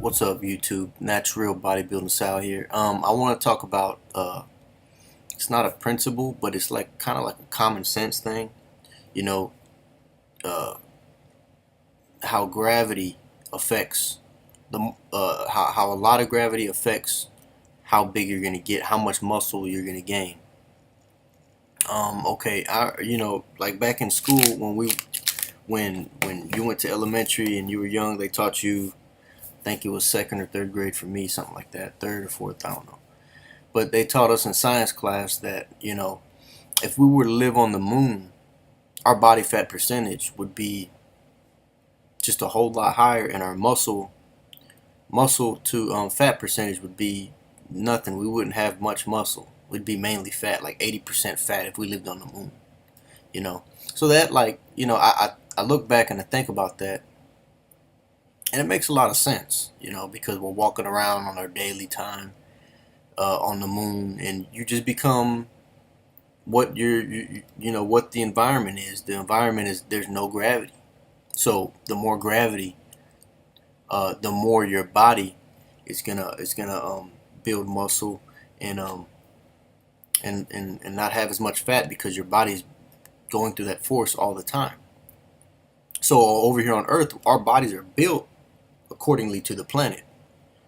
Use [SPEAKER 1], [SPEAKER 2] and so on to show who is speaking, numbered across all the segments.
[SPEAKER 1] What's up, YouTube? Na-trill Bodybuilding Sal here. I want to talk about it's not a principle, but it's like kind of like a common sense thing. You know, uh, how gravity affects how a lot of gravity affects how big you're gonna get, how much muscle you're gonna gain. Okay, like back in school when you went to elementary and you were young, they taught you. I think it was second or third grade for me, something like that, third or fourth, I don't know. But they taught us in science class that, if we were to live on the moon, our body fat percentage would be just a whole lot higher, and our muscle to fat percentage would be nothing. We wouldn't have much muscle. We'd be mainly fat, like 80% fat if we lived on the moon. You know, so that I look back and I think about that, and it makes a lot of sense. Because we're walking around on our daily time on the moon, and you just become what what the environment is. The environment is there's no gravity, so the more gravity, the more your body is gonna build muscle and and not have as much fat because your body's going through that force all the time. So over here on Earth, our bodies are built accordingly to the planet.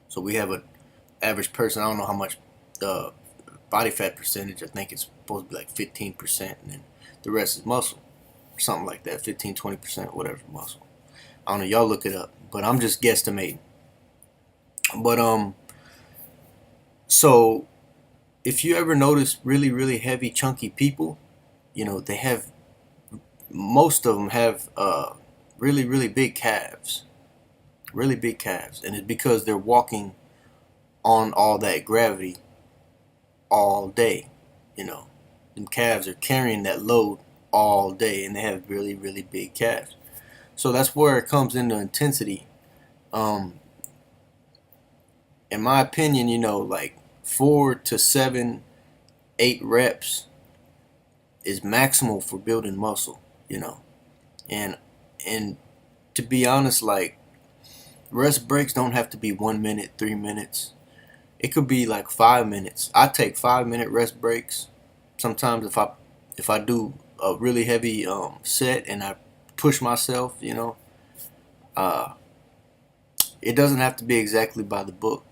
[SPEAKER 1] So we have an average person. I don't know how much the body fat percentage. I think it's supposed to be like 15%, and then the rest is muscle, something like that. 15, 20%, whatever muscle. I don't know. Y'all look it up, but I'm just guesstimating. But so if you ever notice really really heavy chunky people, they have most of them have really really big calves, and it's because they're walking on all that gravity all day. Them calves are carrying that load all day, and they have really really big calves. So that's where it comes into intensity. Um, in my opinion, like 4 to 7, 8 reps is maximal for building muscle. And and to be honest, like rest breaks don't have to be 1 minute, 3 minutes. It could be like 5 minutes. I take 5 minute rest breaks. Sometimes if I do a really heavy set and I push myself, uh, it doesn't have to be exactly by the book.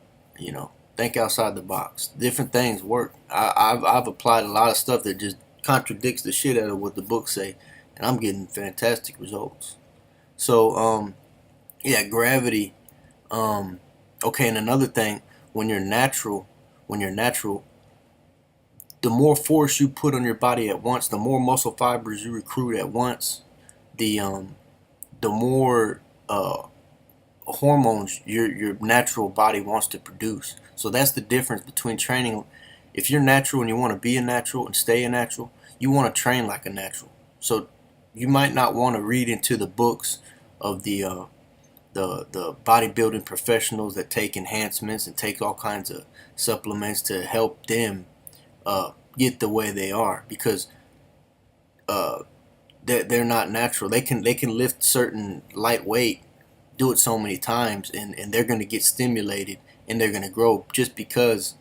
[SPEAKER 1] Think outside the box. Different things work. I've applied a lot of stuff that just contradicts the shit out of what the books say, and I'm getting fantastic results. So yeah, gravity. Okay, and another thing, when you're natural, when you're natural, the more force you put on your body at once, the more muscle fibers you recruit at once, the more hormones your natural body wants to produce. So that's the difference between training. If you're natural and you want to be a natural and stay a natural, you want to train like a natural. So you might not want to read into the books of the bodybuilding professionals that take enhancements and take all kinds of supplements to help them get the way they are, because uh, they're not natural. They can lift certain light weight, do it so many times, and they're going to get stimulated and they're going to grow just because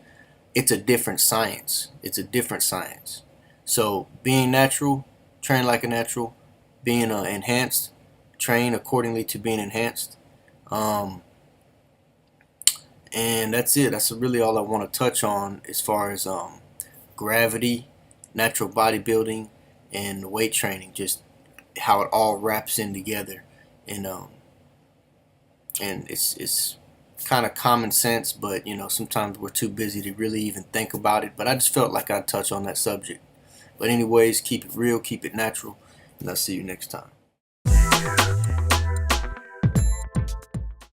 [SPEAKER 1] it's a different science. It's a different science. So being natural, train like a natural. Being enhanced, train accordingly to being enhanced. Um, and that's it. That's really all I want to touch on as far as gravity, natural bodybuilding, and weight training. Just how it all wraps in together, and it's kind of common sense, but sometimes we're too busy to really even think about it. But I just felt like I'd touch on that subject. But anyways, keep it real, keep it natural, and I'll see you next time.